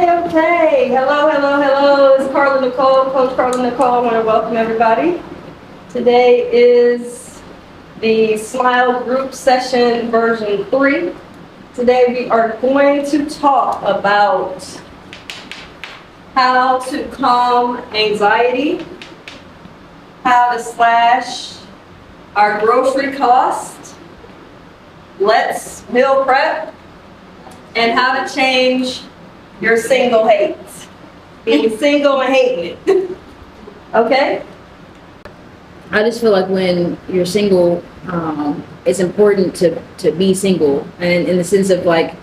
Okay. Hello, hello, hello. It's Carla Nicole, Coach Carla Nicole. I want to welcome everybody. Today is the Smile Group Session version 3. Today we are going to talk about how to calm anxiety, how to slash our grocery cost, let's meal prep, and how to change your single hate. Being single and hating it. Okay? I just feel like when you're single, it's important to be single, and in the sense of like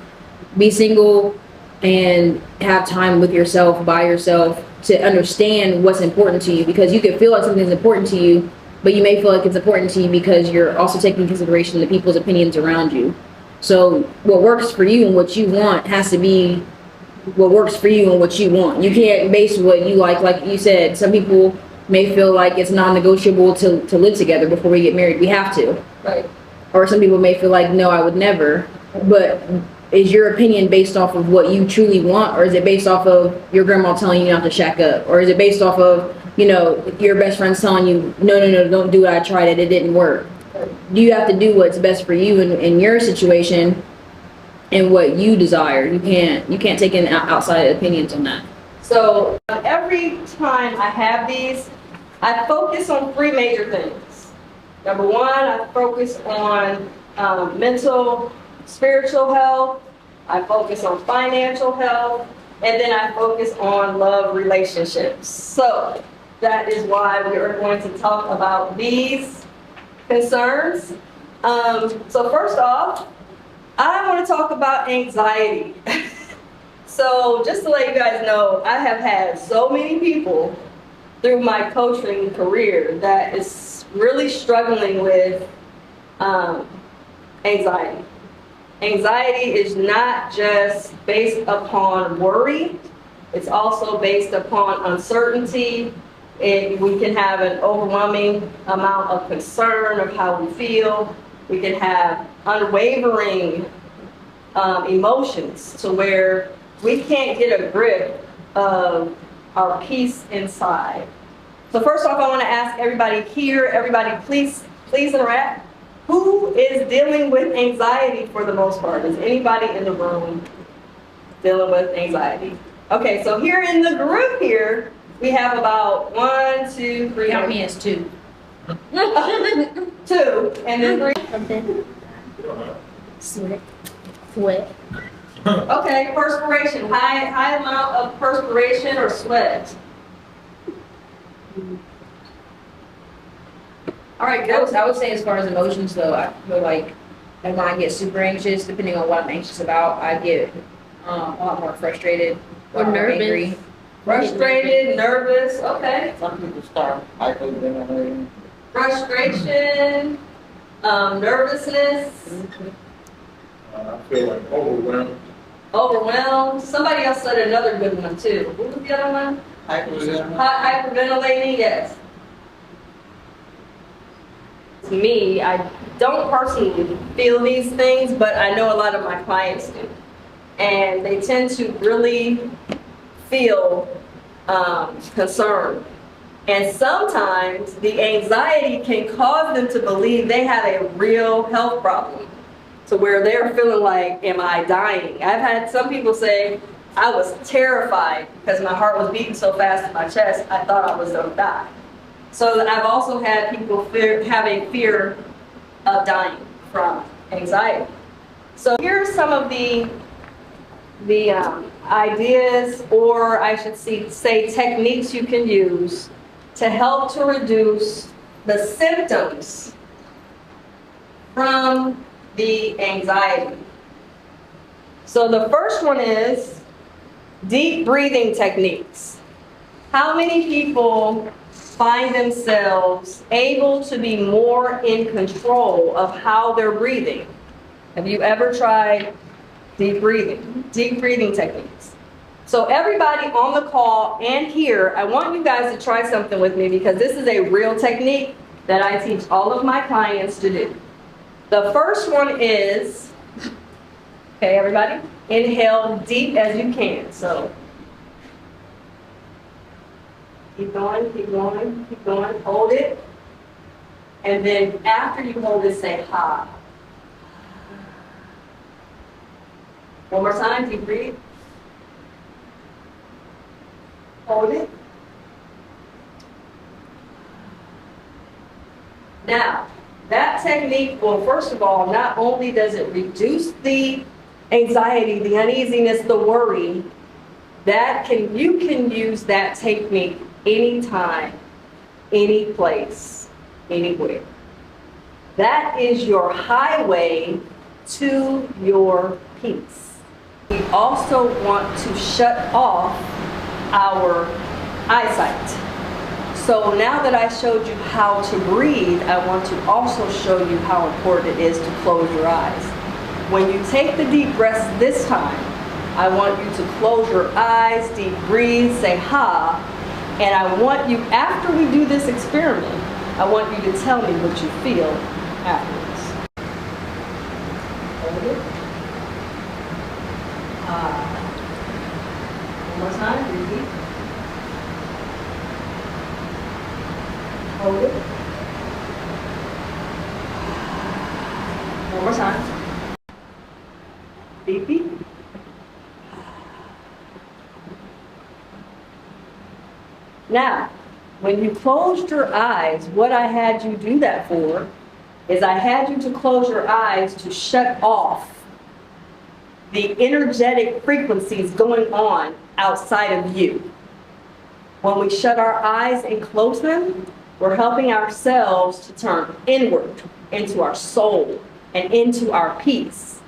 be single and have time with yourself, by yourself, to understand what's important to you, because you can feel like something's important to you, but you may feel like it's important to you because you're also taking into consideration the people's opinions around you. So what works for you and what you want has to be what works for you and what you want. You can't base what you like you said. Some people may feel like it's non-negotiable to live together before we get married. We have to. Right. Or some people may feel like, no, I would never. But is your opinion based off of what you truly want, or is it based off of your grandma telling you not to shack up? Or is it based off of, your best friends telling you, no, don't do it, I tried it didn't work? You have to do what's best for you in your situation and what you desire. You can't take in outside opinions on that. So every time I have these, I focus on 3 major things. Number 1, I focus on mental, spiritual health. I focus on financial health. And then I focus on love relationships. So that is why we are going to talk about these concerns. So first off, I want to talk about anxiety. So just to let you guys know, I have had so many people through my coaching career that is really struggling with anxiety. Anxiety is not just based upon worry, it's also based upon uncertainty. We can have an overwhelming amount of concern of how we feel. We can have unwavering emotions to where we can't get a grip of our peace inside. So first off, I want to ask everybody here, please interact. Who is dealing with anxiety for the most part? Is anybody in the room dealing with anxiety? Okay, so here in the group here, we have about 1, 2, 3. Count me as 2. 2, and then 3. Sweat. Okay, perspiration. High amount of perspiration or sweat. All right, good. I would say as far as emotions though, I feel like when I get super anxious, depending on what I'm anxious about, I get a lot more frustrated or nervous. Angry. Frustrated, nervous. Okay. Some people start hyperventilating. Frustration, nervousness. I feel like overwhelmed. Overwhelmed. Somebody else said another good one too. What was the other one? Hyperventilating, yes. To me, I don't personally feel these things, but I know a lot of my clients do. And they tend to really feel concerned. And sometimes the anxiety can cause them to believe they have a real health problem, to where they're feeling like, am I dying? I've had some people say, I was terrified because my heart was beating so fast in my chest, I thought I was going to die. So I've also had people having fear of dying from anxiety. So here are some of the ideas, or I should say techniques you can use to help to reduce the symptoms from the anxiety. So the first one is deep breathing techniques. How many people find themselves able to be more in control of how they're breathing? Have you ever tried deep breathing techniques? So everybody on the call and here, I want you guys to try something with me, because this is a real technique that I teach all of my clients to do. The first one is, okay, everybody, inhale deep as you can. So Keep going, keep going, keep going. Hold it. And then after you hold it, say ha. One more time, deep breathe. Hold it. Now, that technique will, first of all, not only does it reduce the anxiety, the uneasiness, the worry, you can use that technique anytime, any place, anywhere. That is your highway to your peace. We also want to shut off our eyesight. So now that I showed you how to breathe, I want to also show you how important it is to close your eyes. When you take the deep breaths this time, I want you to close your eyes, deep breathe, say ha, and I want you, after we do this experiment, I want you to tell me what you feel afterwards. Hold it. One more time, breathe. Hold it. One more time. Deep, deep. Now, when you closed your eyes, what I had you do that for is I had you to close your eyes to shut off the energetic frequencies going on outside of you. When we shut our eyes and close them, we're helping ourselves to turn inward into our soul and into our peace.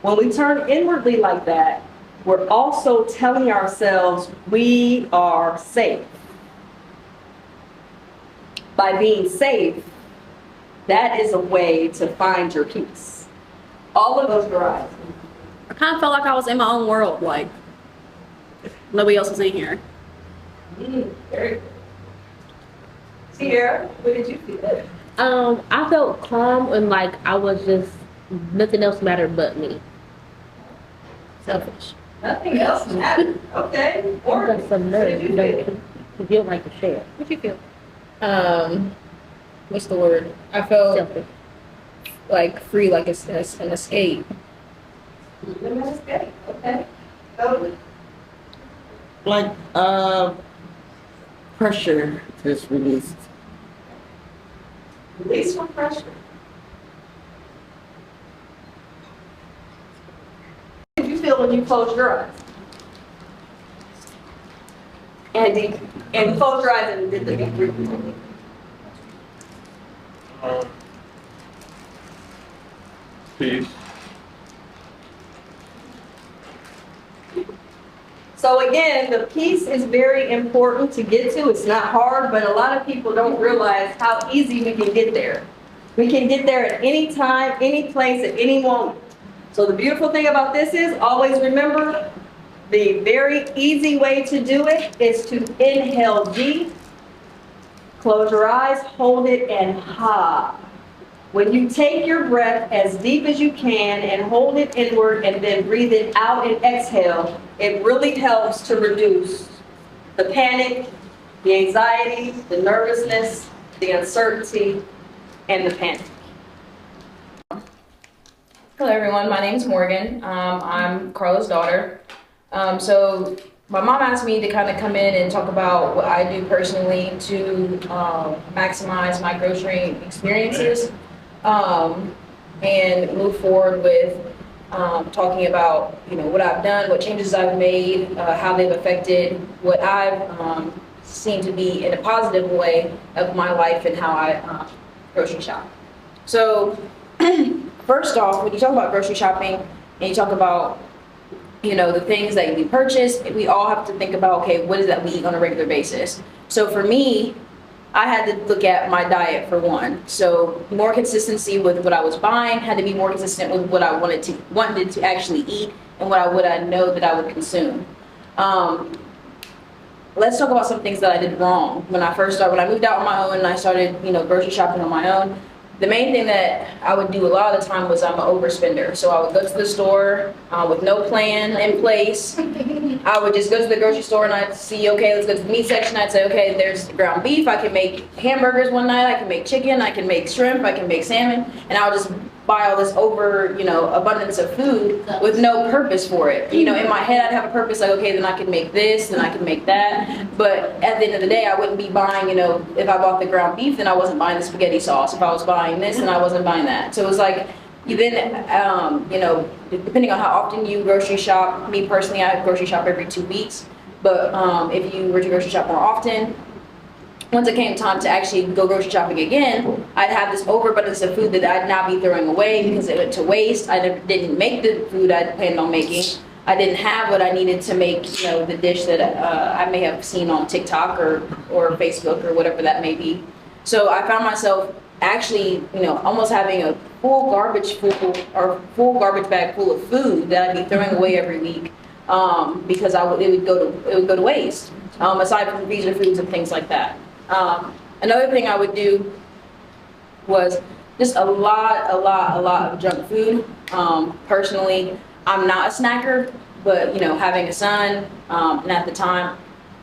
When we turn inwardly like that, we're also telling ourselves we are safe. By being safe, that is a way to find your peace. All of those eyes. I kind of felt like I was in my own world, like nobody else was in here. Very good. Sierra, what did you feel? I felt calm and like I was just, nothing else mattered but me. Selfish. Nothing else mattered. Okay. I got some nerve, What you did know, you feel? to feel like to share. What you feel? What's the word? I felt Selfish. like free, like it's an escape. That's good. Okay. Totally. Like pressure is released. Release some pressure. How did you feel when you closed your eyes? And closed your eyes and did the deep breathing. Peace. So again, the peace is very important to get to. It's not hard, but a lot of people don't realize how easy we can get there. We can get there at any time, any place, at any moment. So the beautiful thing about this is, always remember, the very easy way to do it is to inhale deep, close your eyes, hold it, and ha. When you take your breath as deep as you can and hold it inward and then breathe it out and exhale, it really helps to reduce the panic, the anxiety, the nervousness, the uncertainty, and the panic. Hello everyone, my name is Morgan. I'm Carla's daughter. So my mom asked me to kind of come in and talk about what I do personally to maximize my grocery experiences and move forward with talking about, you know, what I've done, what changes I've made, how they've affected what I've seen to be in a positive way of my life and how I grocery shop. So first off, when you talk about grocery shopping and you talk about, you know, the things that we purchase, we all have to think about, okay, what is that we eat on a regular basis? So for me, I had to look at my diet for one. So more consistency with what I was buying, had to be more consistent with what I wanted to actually eat and what I know that I would consume. Let's talk about some things that I did wrong when I moved out on my own and I started, you know, grocery shopping on my own. the main thing that I would do a lot of the time was I'm an overspender. So I would go to the store with no plan in place. I would just go to the grocery store and I'd see, okay, let's go to the meat section. I'd say, okay, there's ground beef. I can make hamburgers one night. I can make chicken. I can make shrimp. I can make salmon. And I would just buy all this abundance of food with no purpose for it. In my head, I'd have a purpose like, okay, then I can make this, then I can make that. But at the end of the day, I wouldn't be buying, if I bought the ground beef, then I wasn't buying the spaghetti sauce. If I was buying this, then I wasn't buying that. So it was like, you then, depending on how often you grocery shop, me personally, I grocery shop every 2 weeks. But if you were to grocery shop more often, once it came time to actually go grocery shopping again, I'd have this overabundance of food that I'd now be throwing away because it went to waste. I didn't make the food I planned on making. I didn't have what I needed to make, the dish that I may have seen on TikTok or Facebook or whatever that may be. So I found myself actually, almost having a full garbage bag full of food that I'd be throwing away every week because it would go to waste. Aside from freezer foods and things like that. Another thing I would do was just a lot of junk food. Personally, I'm not a snacker, but having a son, and at the time,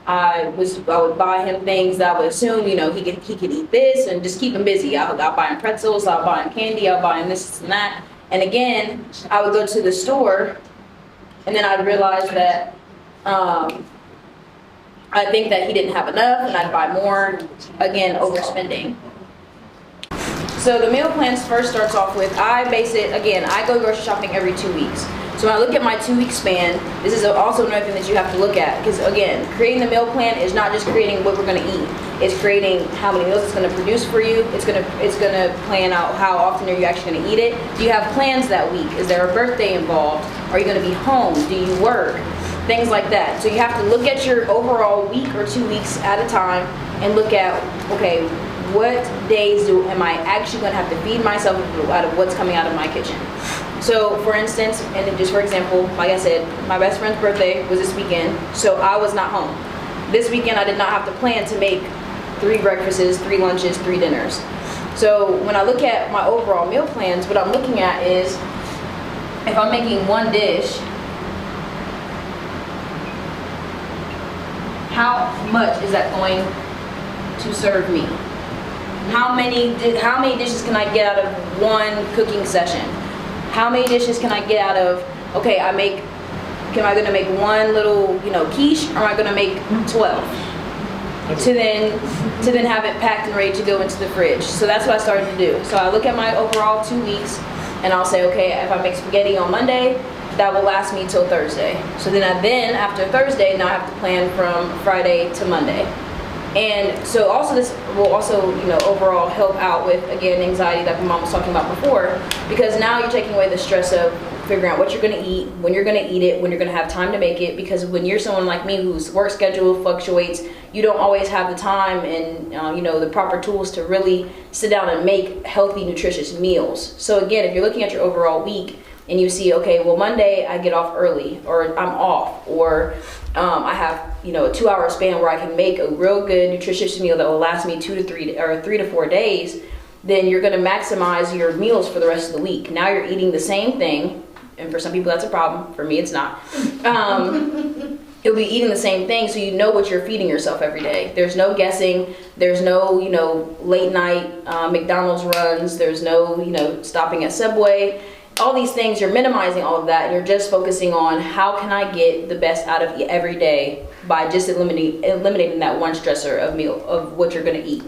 I would buy him things that I would assume he could eat this and just keep him busy. I'll buy him pretzels, I'll buy him candy, I'll buy him this and that. And again, I would go to the store, and then I'd realize that. I think that he didn't have enough and I'd buy more, again, overspending. So the meal plans first starts off with, I go grocery shopping every 2 weeks. So when I look at my 2 week span, this is also another thing that you have to look at because again, creating the meal plan is not just creating what we're gonna eat. It's creating how many meals it's gonna produce for you. It's gonna plan out how often are you actually gonna eat it. Do you have plans that week? Is there a birthday involved? Are you gonna be home? Do you work? Things like that. So you have to look at your overall week or 2 weeks at a time and look at, okay, what days am I actually going to have to feed myself out of what's coming out of my kitchen? So for instance, and just for example, like I said, my best friend's birthday was this weekend, so I was not home. This weekend I did not have to plan to make 3 breakfasts, 3 lunches, 3 dinners. So when I look at my overall meal plans, what I'm looking at is if I'm making one dish, how much is that going to serve me? How many dishes can I get out of one cooking session? How many dishes can I get out of, okay, am I gonna make one little, quiche, or am I gonna make 12? To then have it packed and ready to go into the fridge. So that's what I started to do. So I look at my overall 2 weeks and I'll say, okay, if I make spaghetti on Monday, that will last me till Thursday. So then after Thursday, now I have to plan from Friday to Monday. And so also this will also, overall help out with, again, anxiety that my mom was talking about before, because now you're taking away the stress of figuring out what you're gonna eat, when you're gonna eat it, when you're gonna have time to make it, because when you're someone like me whose work schedule fluctuates, you don't always have the time and, the proper tools to really sit down and make healthy, nutritious meals. So again, if you're looking at your overall week, and you see, okay, well, Monday I get off early, or I'm off, or I have, a 2-hour span where I can make a real good nutritious meal that will last me 3 to 4 days, then you're gonna maximize your meals for the rest of the week. Now you're eating the same thing, and for some people that's a problem, for me it's not. You'll be eating the same thing, so you know what you're feeding yourself every day. There's no guessing, there's no, late night McDonald's runs, there's no, stopping at Subway. All these things, you're minimizing all of that, and you're just focusing on how can I get the best out of every day by just eliminating that one stressor of what you're gonna eat.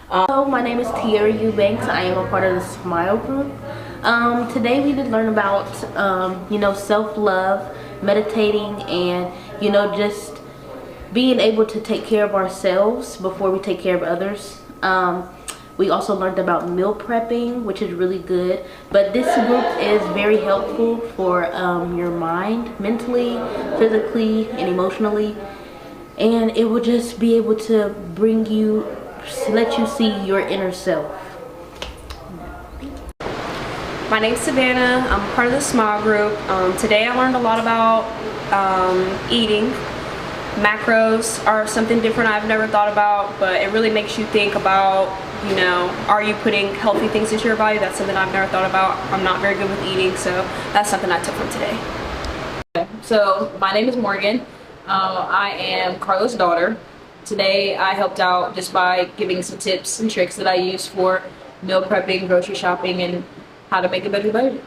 Hello, my name is Tiara Eubanks. I am a part of the Smile Group. Today we did learn about, self-love, meditating, and, just being able to take care of ourselves before we take care of others. We also learned about meal prepping, which is really good. But this group is very helpful for your mind, mentally, physically, and emotionally. And it will just be able to let you see your inner self. My name's Savannah. I'm part of the Smile Group. Today I learned a lot about eating. macros are something different I've never thought about, but it really makes you think about, you know, are you putting healthy things into your body? That's something I've never thought about. I'm not very good with eating, so that's something I took from today. So my name is Morgan. I am Carla's daughter. Today I helped out just by giving some tips and tricks that I use for meal prepping, grocery shopping, and how to make a better budget.